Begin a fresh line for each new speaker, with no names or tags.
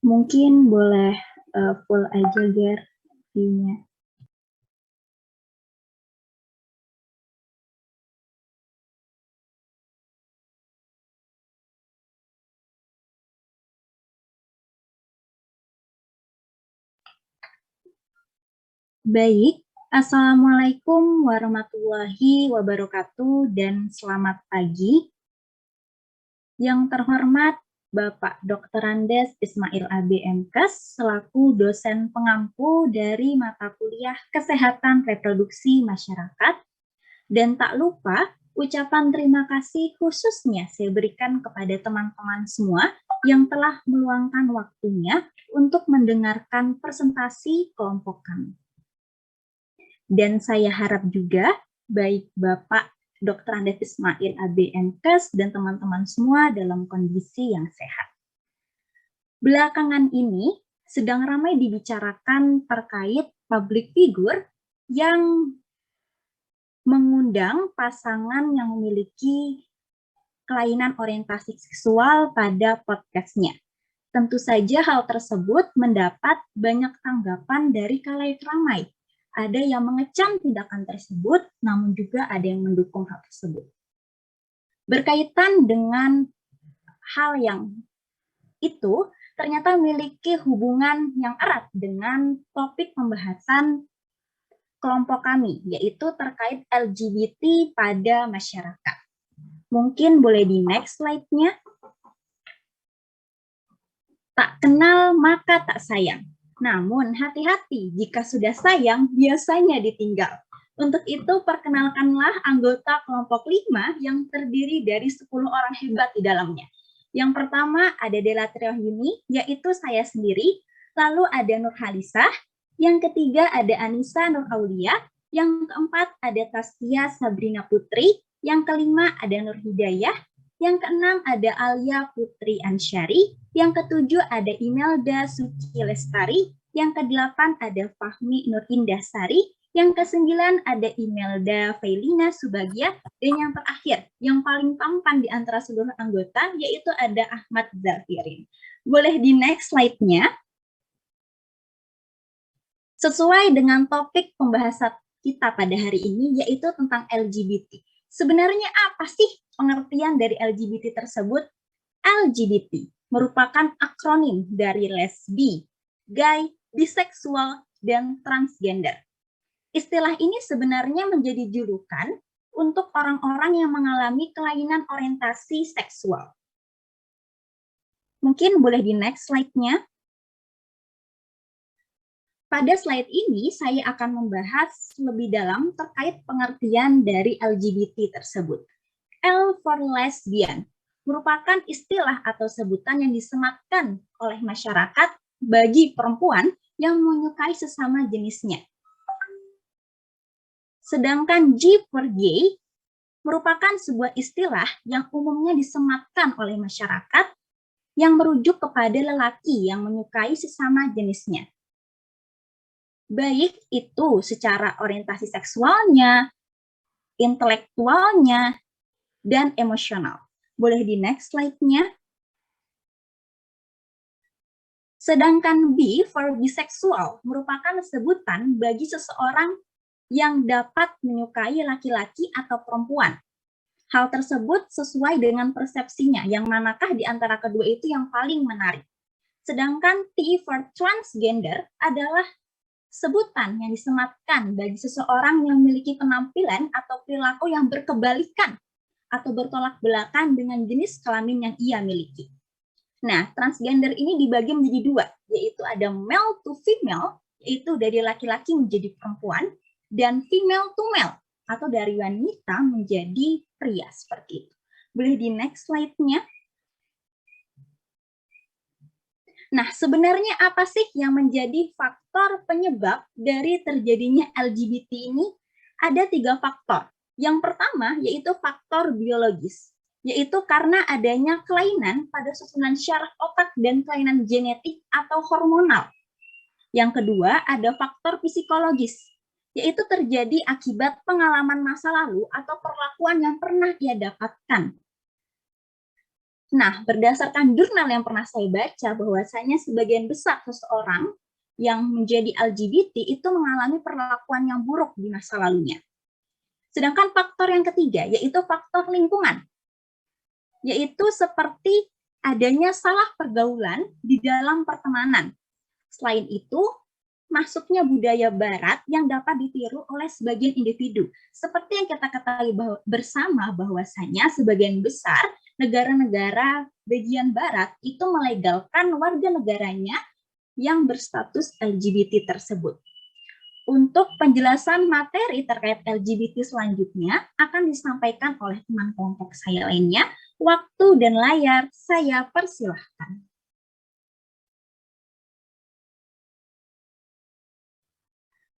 Mungkin boleh full aja, Ger, view-nya. Baik, Assalamualaikum warahmatullahi wabarakatuh dan selamat pagi. Yang terhormat Bapak Dr. Andes Ismail AB MKes selaku dosen pengampu dari mata kuliah Kesehatan Reproduksi Masyarakat. Dan tak lupa ucapan terima kasih khususnya saya berikan kepada teman-teman semua yang telah meluangkan waktunya untuk mendengarkan presentasi kelompok kami. Dan saya harap juga baik Bapak Dr. Andes Ismail AB MKes dan teman-teman semua dalam kondisi yang sehat. Belakangan ini sedang ramai dibicarakan terkait public figure yang mengundang pasangan yang memiliki kelainan orientasi seksual pada podcastnya. Tentu saja hal tersebut mendapat banyak tanggapan dari khalayak ramai. Ada yang mengecam tindakan tersebut, namun juga ada yang mendukung hal tersebut. Berkaitan dengan hal yang itu, ternyata memiliki hubungan yang erat dengan topik pembahasan kelompok kami, yaitu terkait LGBT pada masyarakat. Mungkin boleh di next slide-nya. Tak kenal maka tak sayang. Namun hati-hati, jika sudah sayang, biasanya ditinggal. Untuk itu, perkenalkanlah anggota kelompok 5 yang terdiri dari 10 orang hebat di dalamnya. Yang pertama ada Dela Triyohyuni, yaitu saya sendiri. Lalu ada Nur Halisah. Yang ketiga ada Anissa Nur Aulia. Yang keempat ada Tastia Sabrina Putri. Yang kelima ada Nur Hidayah. Yang keenam ada Alia Putri Ansyari. Yang ketujuh ada Imelda Suci Lestari. Yang kedelapan ada Fahmi Nur Indasari. Yang kesembilan ada Imelda Failina Subagia. Dan yang terakhir, yang paling tampan di antara seluruh anggota, yaitu ada Ahmad Zafirin. Boleh di next slide-nya. Sesuai dengan topik pembahasan kita pada hari ini, yaitu tentang LGBT. Sebenarnya apa sih pengertian dari LGBT tersebut? LGBT merupakan akronim dari lesbi, gay, biseksual, dan transgender. Istilah ini sebenarnya menjadi julukan untuk orang-orang yang mengalami kelainan orientasi seksual. Mungkin boleh di next slide-nya. Pada slide ini, saya akan membahas lebih dalam terkait pengertian dari LGBT tersebut. L for lesbian merupakan istilah atau sebutan yang disematkan oleh masyarakat bagi perempuan yang menyukai sesama jenisnya. Sedangkan G for gay merupakan sebuah istilah yang umumnya disematkan oleh masyarakat yang merujuk kepada lelaki yang menyukai sesama jenisnya. Baik itu secara orientasi seksualnya, intelektualnya, dan emosional. Boleh di next slide-nya. Sedangkan B for bisexual merupakan sebutan bagi seseorang yang dapat menyukai laki-laki atau perempuan. Hal tersebut sesuai dengan persepsinya, yang manakah di antara kedua itu yang paling menarik. Sedangkan T for transgender adalah sebutan yang disematkan bagi seseorang yang memiliki penampilan atau perilaku yang berkebalikan atau bertolak belakang dengan jenis kelamin yang ia miliki. Nah, transgender ini dibagi menjadi dua, yaitu ada male to female, yaitu dari laki-laki menjadi perempuan, dan female to male, atau dari wanita menjadi pria, seperti itu. Boleh di next slide-nya. Nah, sebenarnya apa sih yang menjadi faktor penyebab dari terjadinya LGBT ini? Ada 3 faktor. Yang pertama yaitu faktor biologis, yaitu karena adanya kelainan pada susunan syaraf otak dan kelainan genetik atau hormonal. Yang kedua ada faktor psikologis, yaitu terjadi akibat pengalaman masa lalu atau perlakuan yang pernah ia dapatkan. Nah, berdasarkan jurnal yang pernah saya baca, bahwasanya sebagian besar seseorang yang menjadi LGBT itu mengalami perlakuan yang buruk di masa lalunya. Sedangkan faktor yang ketiga, yaitu faktor lingkungan, yaitu seperti adanya salah pergaulan di dalam pertemanan. Selain itu, masuknya budaya barat yang dapat ditiru oleh sebagian individu. Seperti yang kita ketahui bersama bahwasanya sebagian besar negara-negara bagian barat itu melegalkan warga negaranya yang berstatus LGBT tersebut. Untuk penjelasan materi terkait LGBT selanjutnya akan disampaikan oleh teman kelompok saya lainnya. Waktu dan layar saya persilahkan.